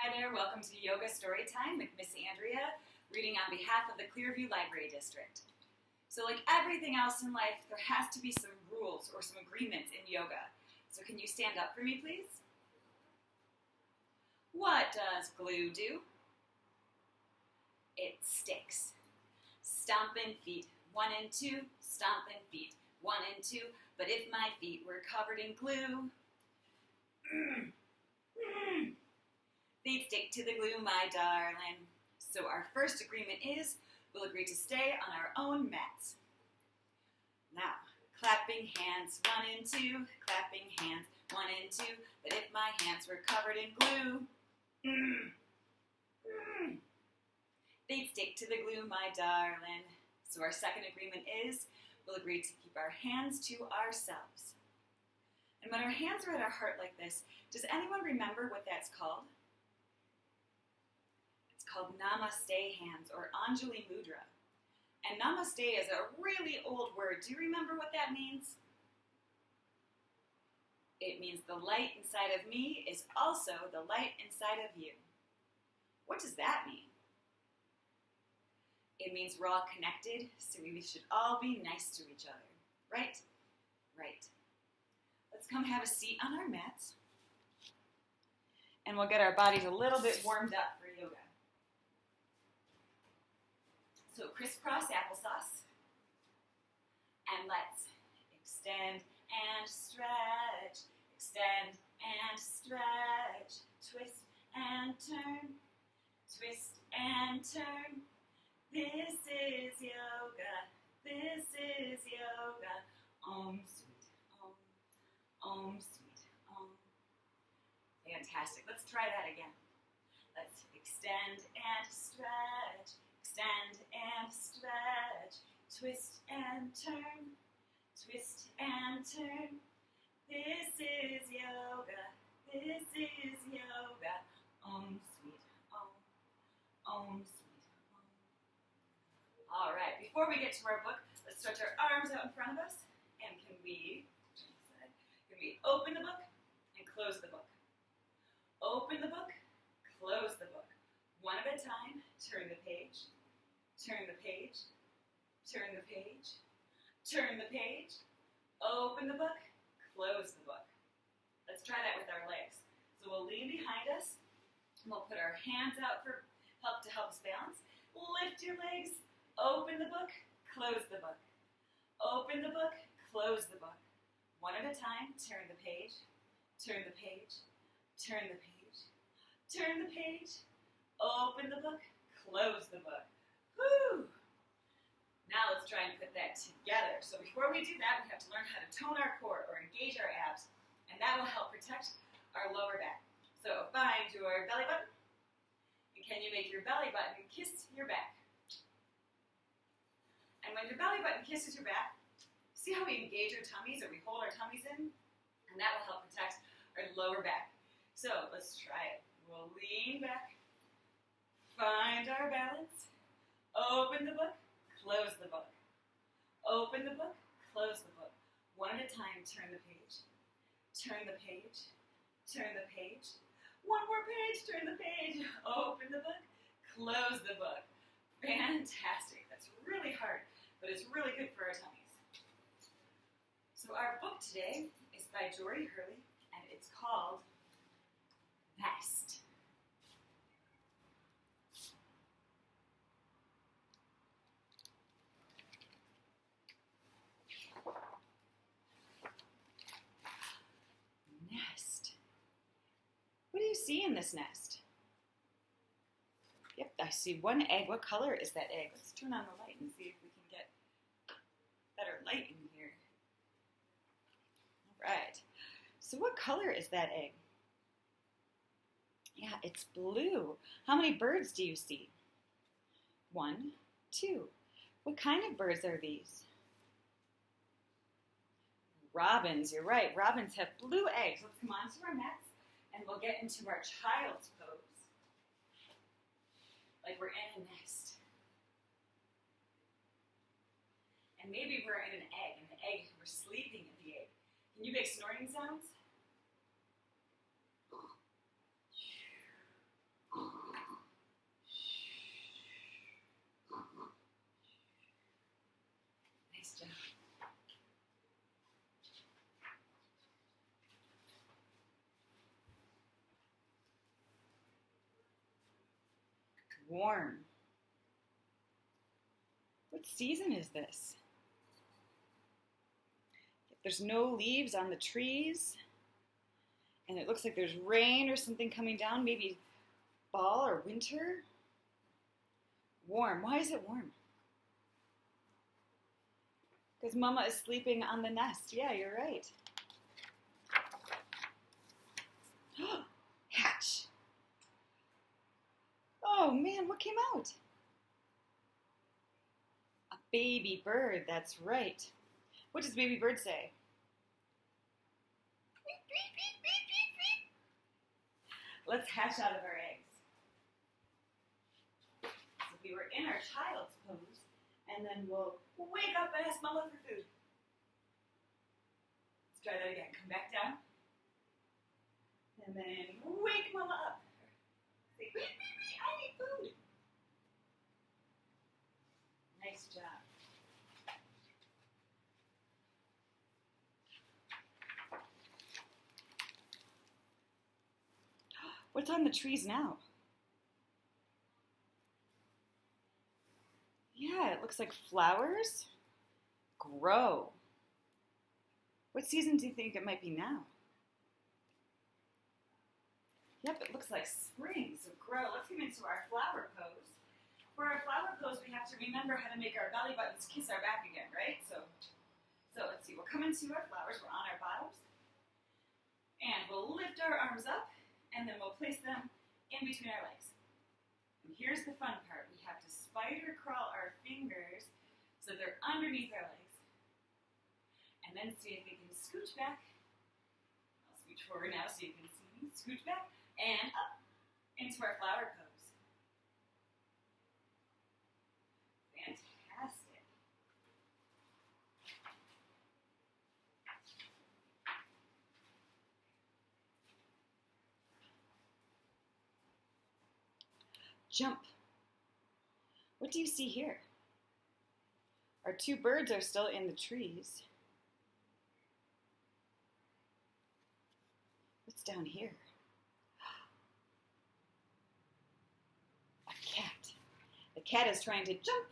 Hi there, welcome to Yoga Storytime with Miss Andrea, reading on behalf of the Clearview Library District. So like everything else in life, there has to be some rules or some agreements in yoga. So can you stand up for me, please? What does glue do? It sticks. Stomping feet, 1 and 2, stomping feet, 1 and 2. But if my feet were covered in glue, they'd stick to the glue, my darling. So our first agreement is we'll agree to stay on our own mats. Now, clapping hands, 1 and 2, clapping hands, 1 and 2. But if my hands were covered in glue, they'd stick to the glue, my darling. So our second agreement is we'll agree to keep our hands to ourselves. And when our hands are at our heart like this, does anyone remember what that's called? It's called Namaste hands or Anjali Mudra. And Namaste is a really old word. Do you remember what that means? It means the light inside of me is also the light inside of you. What does that mean? It means we're all connected, so we should all be nice to each other. Right? Right. Let's come have a seat on our mats. And we'll get our bodies a little bit warmed up for yoga. So crisscross applesauce. And let's extend and stretch. Extend and stretch. Twist and turn. Twist and turn. This is yoga. This is yoga. Om sweet om. Om sweet om. Fantastic. Let's try that again. Let's extend and stretch. Extend and stretch. Twist and turn. Twist and turn. This is yoga. This is yoga. Om sweet om. Om sweet om. All right. Before we get to our book, let's stretch our arms out in front of us. And can we open the book and close the book? Open the book, close the book. One at a time, turn the page, turn the page, turn the page, turn the page, open the book, close the book. Let's try that with our legs. So we'll lean behind us, and we'll put our hands out for help to help us balance. Lift your legs, open the book, close the book. Open the book, close the book. One at a time, turn the page, turn the page, turn the page, turn the page, open the book, close the book. Woo! Now let's try and put that together. So before we do that, we have to learn how to tone our core or engage our abs, and that will help protect our lower back. So find your belly button, and can you make your belly button kiss your back? And when your belly button kisses your back, see how we engage our tummies or we hold our tummies in? And that will help protect our lower back. So let's try it. We'll lean back, find our balance, open the book, close the book. Open the book, close the book. One at a time, turn the page, turn the page, turn the page. One more page, turn the page, open the book, close the book. Fantastic. That's really hard, but it's really good for our tummies. So our book today is by Jorey, Hurley, and it's called Nest. Nest. What do you see in this nest? Yep, I see one egg. What color is that egg? Let's turn on the light and see if we can get better light in here. All right. So what color is that egg? Yeah, it's blue. How many birds do you see? 1, 2. What kind of birds are these? Robins, you're right. Robins have blue eggs. Let's come on to our mats and we'll get into our child's pose. Like we're in a nest. And maybe we're in an egg, and the egg, we're sleeping in the egg. Can you make snoring sounds? Warm. What season is this? There's no leaves on the trees, and it looks like there's rain or something coming down, maybe fall or winter. Warm. Why is it warm? Because Mama is sleeping on the nest. Yeah, you're right. Hatch. Oh man, what came out? A baby bird, that's right. What does baby bird say? Let's hatch out of our eggs. So we were in our child's pose, and then we'll wake up and ask Mama for food. Let's try that again. Come back down. And then wake Mama up. Say, wee, wee, wee, I need food. Nice job. What's on the trees now? Yeah, it looks like flowers grow. What season do you think it might be now? Yep, it looks like spring, so grow. Let's get into our flower pose. For our flower pose, we have to remember how to make our belly buttons kiss our back again, right? So let's see, we'll come into our flowers, we're on our bottoms, and we'll lift our arms up, and then we'll place them in between our legs. And here's the fun part. We have to spider crawl our fingers so they're underneath our legs. And then see if we can scooch back. I'll scooch forward now so you can see me. Scooch back and up into our flower pose. Fantastic. Jump. What do you see here? Our two birds are still in the trees. What's down here? A cat. The cat is trying to jump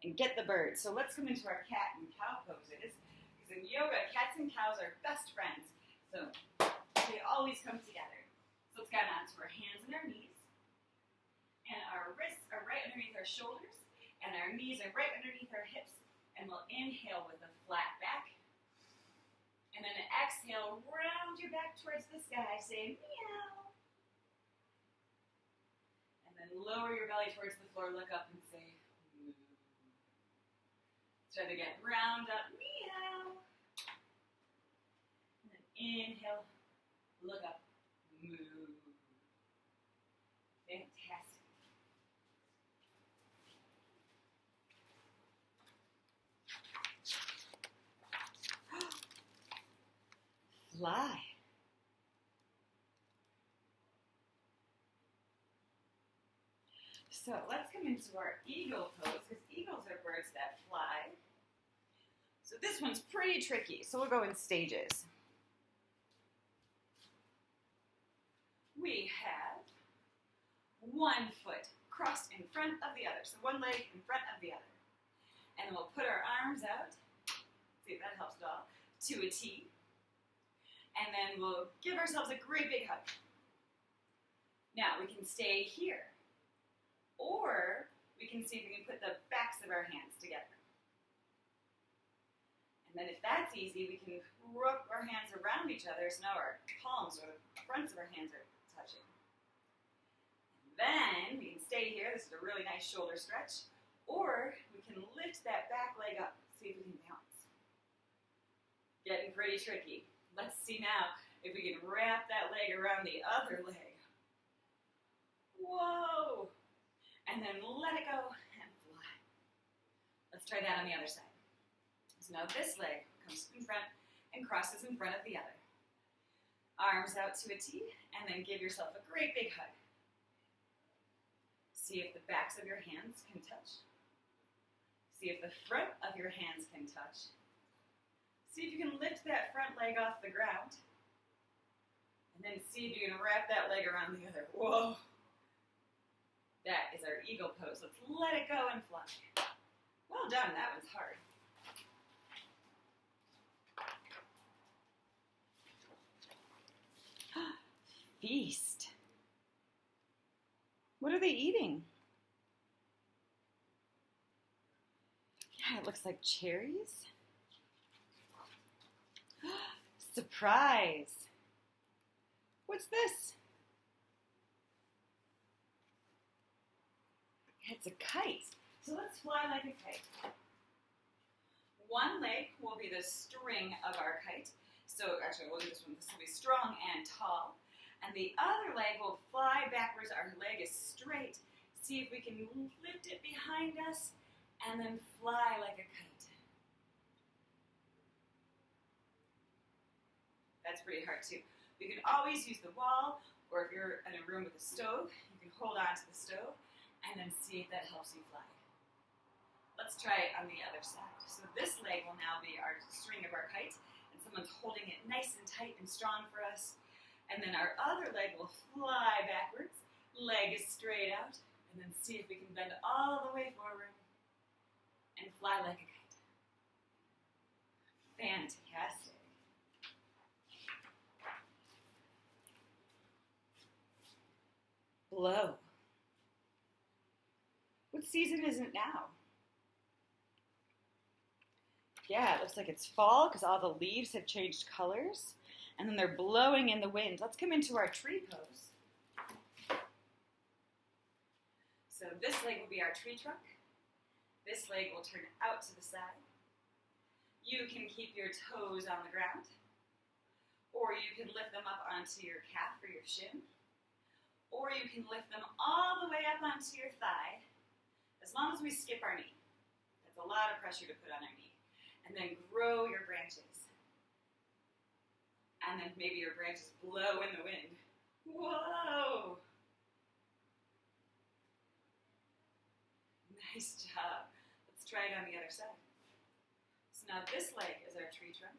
and get the bird. So let's come into our cat and cow poses. Because in yoga, cats and cows are best friends. So they always come together. So let's get onto our hands and our knees. And our wrists are right underneath our shoulders. And our knees are right underneath our hips. And we'll inhale with a flat back. And then exhale, round your back towards the sky, say meow. And then lower your belly towards the floor, look up and say moo. Try to get round up, meow. And then inhale, look up, moo. Fantastic. Fly. So let's come into our eagle pose, because eagles are birds that fly. So this one's pretty tricky, so we'll go in stages. We have one foot crossed in front of the other, so one leg in front of the other. And then we'll put our arms out, see if that helps at all, to a T. And then we'll give ourselves a great big hug. Now we can stay here. Or we can see if we can put the backs of our hands together. And then if that's easy, we can wrap our hands around each other so now our palms or the fronts of our hands are touching. And then we can stay here. This is a really nice shoulder stretch. Or we can lift that back leg up. See if we can bounce. Getting pretty tricky. Let's see now if we can wrap that leg around the other leg. Whoa! And then let it go and fly. Let's try that on the other side. So now this leg comes in front and crosses in front of the other. Arms out to a T, and then give yourself a great big hug. See if the backs of your hands can touch. See if the front of your hands can touch. See if you can lift that front leg off the ground. And then see if you can wrap that leg around the other. Whoa. That is our eagle pose. Let's let it go and fly. Well done, that one's hard. Feast. What are they eating? Yeah, it looks like cherries. Surprise. What's this? It's a kite. So let's fly like a kite. One leg will be the string of our kite. So actually, we'll do this one. This will be strong and tall. And the other leg will fly backwards. Our leg is straight. See if we can lift it behind us and then fly like a kite. That's pretty hard too. You can always use the wall, or if you're in a room with a stove, you can hold on to the stove and then see if that helps you fly. Let's try it on the other side. So this leg will now be our string of our kite, and someone's holding it nice and tight and strong for us. And then our other leg will fly backwards, leg is straight out, and then see if we can bend all the way forward and fly like a kite. Fantastic. Blow. What season is it now? Yeah, it looks like it's fall because all the leaves have changed colors. And then they're blowing in the wind. Let's come into our tree pose. So this leg will be our tree trunk. This leg will turn out to the side. You can keep your toes on the ground, or you can lift them up onto your calf or your shin, or you can lift them all the way up onto your thigh, as long as we skip our knee. That's a lot of pressure to put on our knee. And then grow your branches. And then maybe your branches blow in the wind. Whoa! Nice job. Let's try it on the other side. So now this leg is our tree trunk.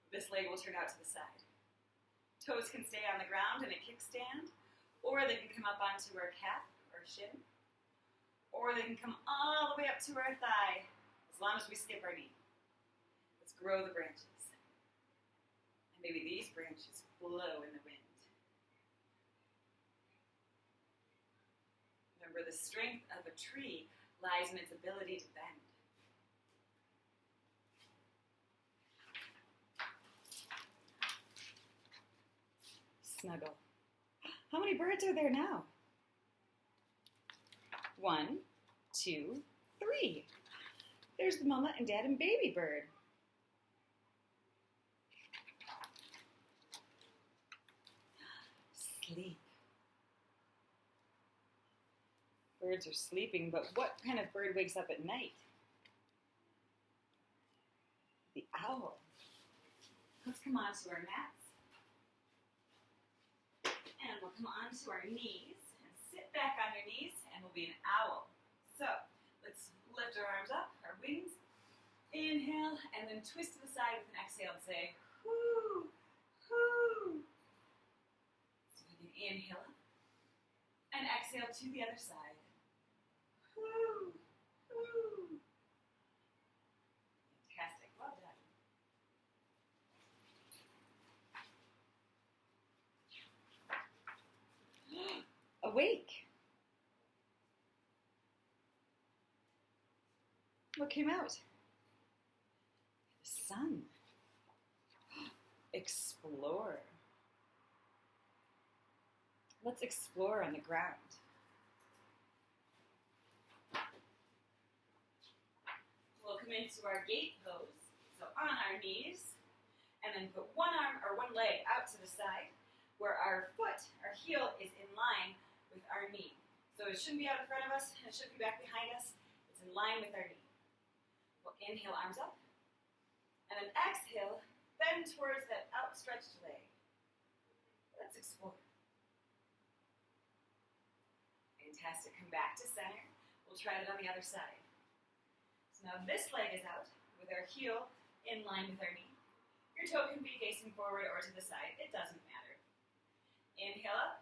This leg will turn out to the side. Toes can stay on the ground in a kickstand, or they can come up onto our calf or shin, or they can come all the way up to our thigh, as long as we skip our knee. Let's grow the branches. And maybe these branches blow in the wind. Remember, the strength of a tree lies in its ability to bend. Snuggle. How many birds are there now? 1, 2, 3. There's the mama and dad and baby bird. Sleep. Birds are sleeping, but what kind of bird wakes up at night? The owl. Let's come on to our mats. And we'll come onto our knees and sit back on your knees, and we'll be an owl. So let's lift our arms up, our wings. Inhale, and then twist to the side with an exhale and say, whoo, whoo. So we can inhale up and exhale to the other side. Whoo, whoo. Fantastic, well done. Awake. What came out? The sun. Explore. Let's explore on the ground. We'll come into our gate pose. So on our knees, and then put one arm or one leg out to the side, where our foot, our heel, is in line with our knee. So it shouldn't be out in front of us, and it shouldn't be back behind us. It's in line with our knee. We'll inhale, arms up, and then exhale, bend towards that outstretched leg. Let's explore. Fantastic. Come back to center. We'll try it on the other side. So now this leg is out with our heel in line with our knee. Your toe can be facing forward or to the side. It doesn't matter. Inhale up.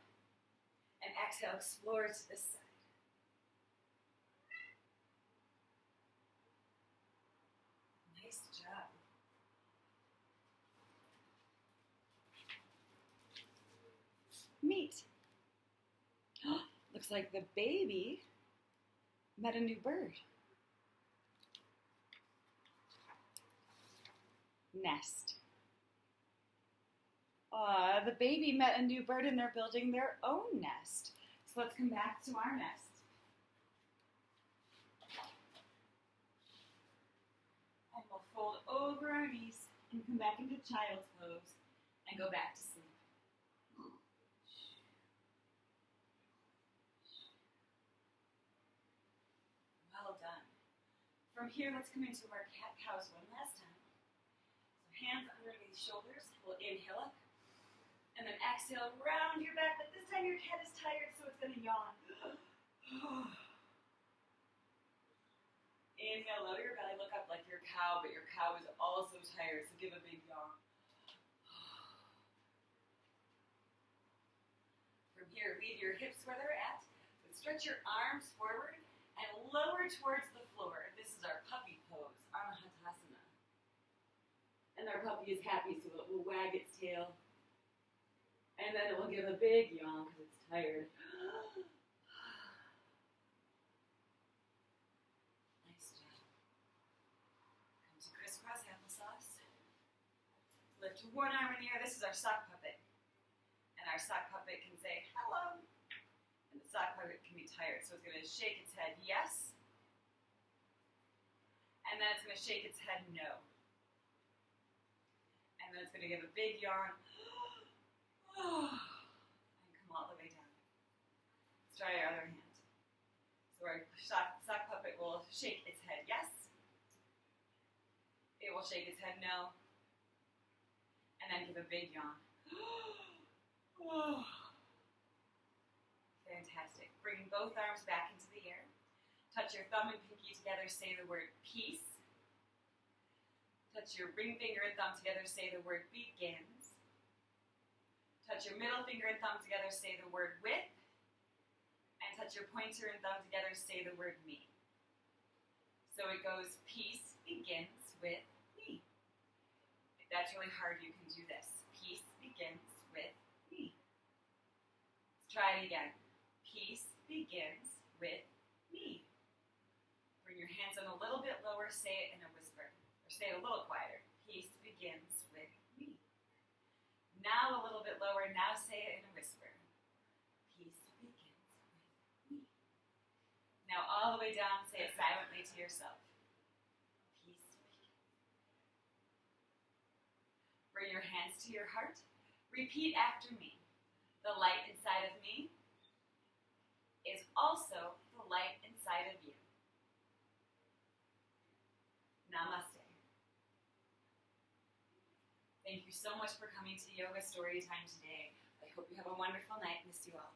And exhale, explore to this side. Nice job. Meet. Looks like the baby met a new bird. Nest. The baby met a new bird and they're building their own nest. So let's come back to our nest. And we'll fold over our knees and come back into child's pose and go back to sleep. Well done. From here, let's come into our cat-cows one last time. So hands underneath shoulders. We'll inhale up. And then exhale, round your back. But this time your head is tired, so it's going to yawn. Inhale, lower your belly, look up like your cow, but your cow is also tired, so give a big yawn. From here, leave your hips where they're at, but stretch your arms forward and lower towards the floor. This is our puppy pose, Anahatasana. And our puppy is happy, so it will wag its tail. And then it will give a big yawn because it's tired. Nice job. Come to crisscross applesauce. Lift one arm in the air. This is our sock puppet. And our sock puppet can say, hello. And the sock puppet can be tired, so it's going to shake its head, yes. And then it's going to shake its head, no. And then it's going to give a big yawn. And come all the way down. Let's try our other hand. So our sock puppet will shake its head, yes. It will shake its head, no. And then give a big yawn. Fantastic. Bring both arms back into the air. Touch your thumb and pinky together, say the word peace. Touch your ring finger and thumb together, say the word begins. Touch your middle finger and thumb together, say the word with. And touch your pointer and thumb together, say the word me. So it goes, peace begins with me. If that's really hard, you can do this. Peace begins with me. Let's try it again. Peace begins with me. Bring your hands on a little bit lower, say it in a whisper. Or say it a little quieter. Peace begins with me. Now a little bit lower, now say it in a whisper. Peace begins with me. Now all the way down, say it silently to yourself. Peace begins. Bring your hands to your heart. Repeat after me. The light inside of me is also the light inside of you. Namaste. Thank you so much for coming to Yoga Storytime today. I hope you have a wonderful night. Miss you all.